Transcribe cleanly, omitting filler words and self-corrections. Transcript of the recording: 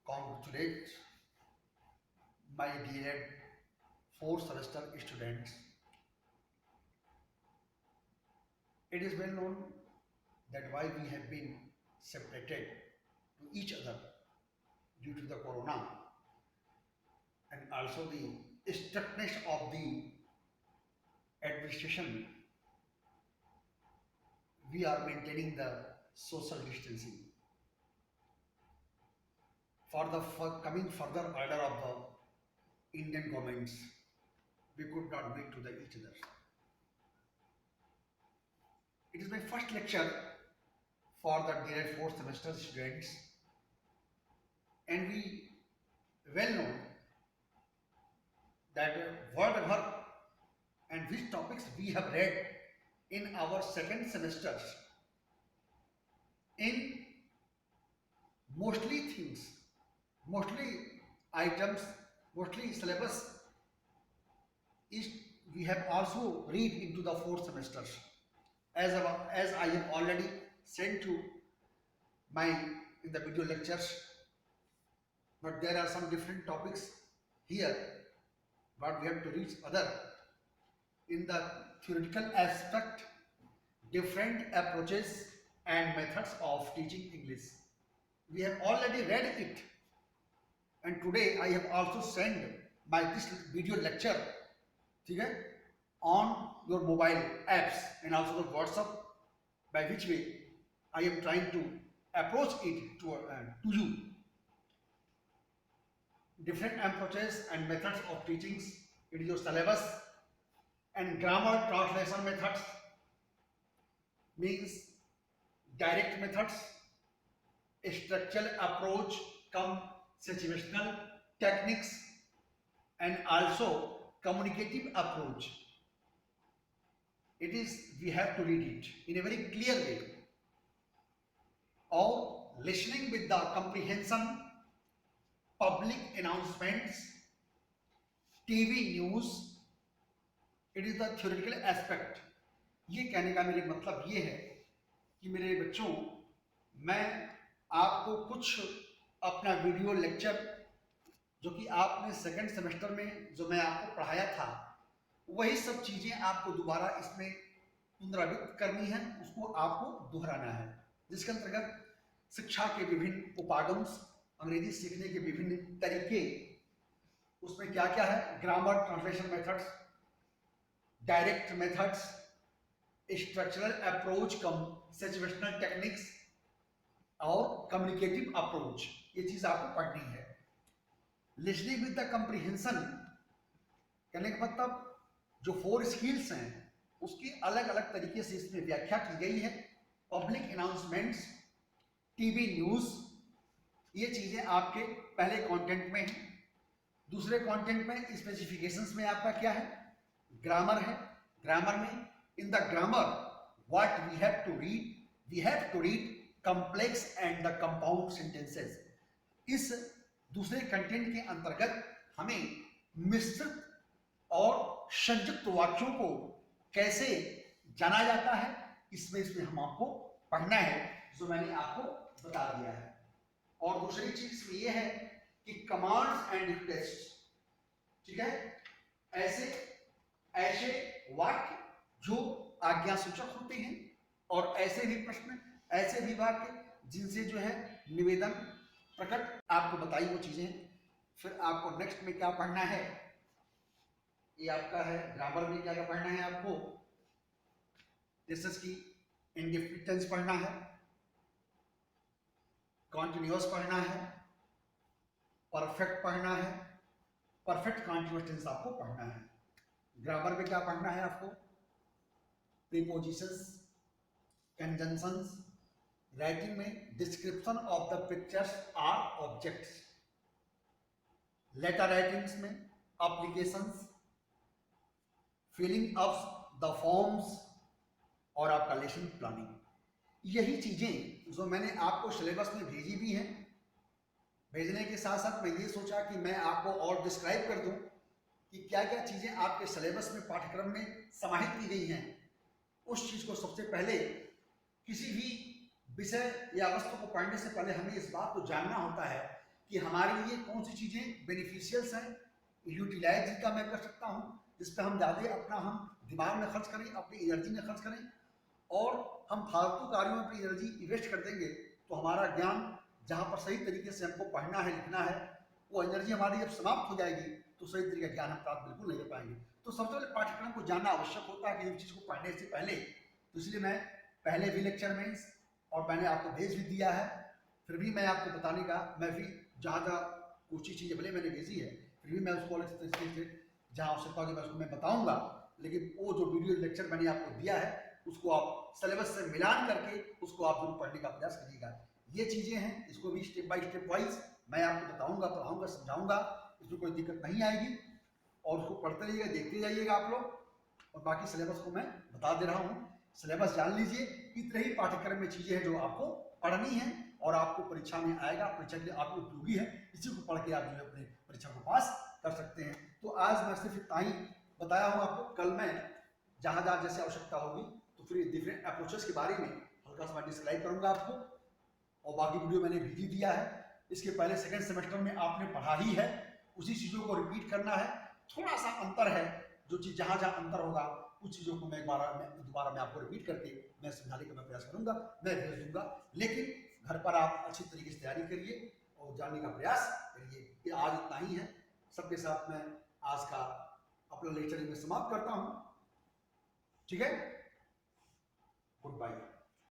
congratulate my dear fourth semester students. It is well known that why we have been separated to each other due to the corona and also the strictness of the administration. We are maintaining the social distancing. For the coming further order of the Indian governments, we could not meet to each other. It is my first lecture for the dear fourth semester students, and we well know that whatever and which topics we have read in our second semesters, in mostly things, mostly items, mostly syllabus is we have also read into the fourth semesters. As I have already sent to my in the video lectures, but there are some different topics here, but we have to reach other. In the theoretical aspect, different approaches and methods of teaching English. We have already read it, and today I have also sent by this video lecture, okay, on your mobile apps and also the WhatsApp, by which way I am trying to approach it to you. Different approaches and methods of teachings. It is your syllabus and grammar translation methods, means direct methods, structural approach, come situational techniques, and also communicative approach. It is we have to read it in a very clear way, or listening with the comprehension, public announcements, TV news. It is the theoretical aspect. ये कहने का मेरे मतलब ये है कि मेरे बच्चों, मैं आपको कुछ अपना वीडियो लेक्चर जो कि आपने सेकंड सेमेस्टर में जो मैं आपको पढ़ाया था, वही सब चीजें आपको दोबारा इसमें पुनरावृत्त करनी है, उसको आपको दोहराना है, जिसके अंतर्गत शिक्षा के विभिन्न उपागम, अंग्रेजी सीखने के विभिन्न तरीके, उसमें क्या क्या है, grammar translation methods, direct methods, structural approach, cum situational techniques और कम्युनिकेटिव अप्रोच, ये चीज आपको पढ़नी है। लिसनिंग विद द कंप्रीहेंशन कहने का मतलब जो 4 स्किल्स हैं उसकी अलग अलग तरीके से इसमें व्याख्या की गई है। पब्लिक अनाउंसमेंट्स, टीवी न्यूज, ये चीजें आपके पहले कंटेंट में है। दूसरे कंटेंट में स्पेसिफिकेशंस में आपका क्या है, ग्रामर है। ग्रामर में in the grammar what we have to read complex and the compound sentences. इस दूसरे कंटेंट के अंतर्गत हमें मिश्रित और संयुक्त वाक्यों को कैसे जाना जाता है, इसमें हम आपको पढ़ना है, जो मैंने आपको बता दिया है। और दूसरी चीज इसमें यह है कि कमांड्स एंड रिक्वेस्ट, ठीक है, ऐसे वाक्य जो आज्ञा सूचक होते हैं, और ऐसे भी प्रश्न, ऐसे भी वाक्य जिनसे जो है निवेदन प्रकट आपको बताई वो चीजें। फिर आपको नेक्स्ट में क्या पढ़ना है, ये आपका है ग्रामर में क्या क्या पढ़ना है आपको, जैसे कि इंडेफिनिट टेंस पढ़ना है, कॉन्टिन्यूअस पढ़ना है, परफेक्ट पढ़ना है, परफेक्ट कॉन्टिन्यूअस टेंस आपको पढ़ना है। ग्रामर में क्या पढ़ना है आपको, प्रीपोजिशंस, कंजंक्शंस, राइटिंग में description of the pictures or objects, letter writings में applications, filling up the forms और आपका लेसन प्लानिंग। यही चीजें जो मैंने आपको सिलेबस में भेजी भी हैं, भेजने के साथ साथ मैं ये सोचा कि मैं आपको और डिस्क्राइब कर दूं कि क्या क्या चीजें आपके सिलेबस में पाठ्यक्रम में समाहित की गई हैं। उस चीज को सबसे पहले किसी भी विषय या वस्तु को पढ़ने से पहले हमें इस बात को जानना होता है कि हमारे लिए कौन सी चीज़ें बेनिफिशियल्स हैं, यूटिलाइज का मैं कर सकता हूँ, जिस पर हम ज़्यादा अपना हम दिमाग में खर्च करें, अपनी एनर्जी में खर्च करें, और हम फालतू कार्यों में अपनी एनर्जी इन्वेस्ट कर देंगे तो हमारा ज्ञान जहाँ पर सही तरीके से हमको पढ़ना है, लिखना है, वो एनर्जी हमारी जब समाप्त हो जाएगी तो सही तरीके का ज्ञान हम प्राप्त बिल्कुल नहीं कर पाएंगे। तो सबसे पहले पाठ्यक्रम को जानना आवश्यक होता है किसी चीज़ को पढ़ने से पहले। तो इसलिए मैं पहले भी लेक्चर में और मैंने आपको भेज भी दिया है, फिर भी मैं आपको बताने का, मैं भी जहाँ जहाँ कुछ चीज़ें भले मैंने भेजी है फिर भी मैं उसको अलग तरीके से जहाँ आवश्यकता होगी मैं उसको मैं बताऊँगा। लेकिन वो जो वीडियो लेक्चर मैंने आपको दिया है उसको आप सिलेबस से मिलान करके उसको आप जरूर पढ़ने का प्रयास करिएगा। ये चीज़ें हैं, इसको भी स्टेप बाय स्टेप वाइज मैं आपको बताऊंगा, पढ़ाऊंगा, समझाऊंगा, इसमें कोई दिक्कत नहीं आएगी। और उसको पढ़ते रहिएगा, देखते जाइएगा आप लोग। और बाकी सिलेबस को मैं बता दे रहा हूँ, सिलेबस जान लीजिए। इतने ही पाठ्यक्रम में चीज़ें हैं जो आपको पढ़नी है और आपको परीक्षा में आएगा, परीक्षा के लिए आपको उपयोगी है, इसी को पढ़ के आप जो है अपने परीक्षा को पास कर सकते हैं। तो आज मैं सिर्फ इतना ही बताया हूँ आपको। कल मैं जहाँ जहाँ जैसे आवश्यकता होगी तो फिर डिफरेंट अप्रोचेस के बारे में हल्का सा मैं डिस्क्राइब करूँगा आपको, और बाकी वीडियो मैंने भेज ही दिया है। इसके पहले सेकंड सेमेस्टर में आपने पढ़ा ही है, उसी चीज़ों को रिपीट करना है। थोड़ा सा अंतर है, जो चीज़ जहाँ जहाँ अंतर होगा उस चीज़ों को मैं दोबारा मैं आपको रिपीट करके मैं समझाने का मैं प्रयास करूँगा, मैं भेज दूँगा। लेकिन घर पर आप अच्छी तरीके से तैयारी करिए और जानने का प्रयास करिए। ये आज इतना ही है। सबके साथ मैं आज का अपना लेक्चर में समाप्त करता हूँ। ठीक है, गुड बाय।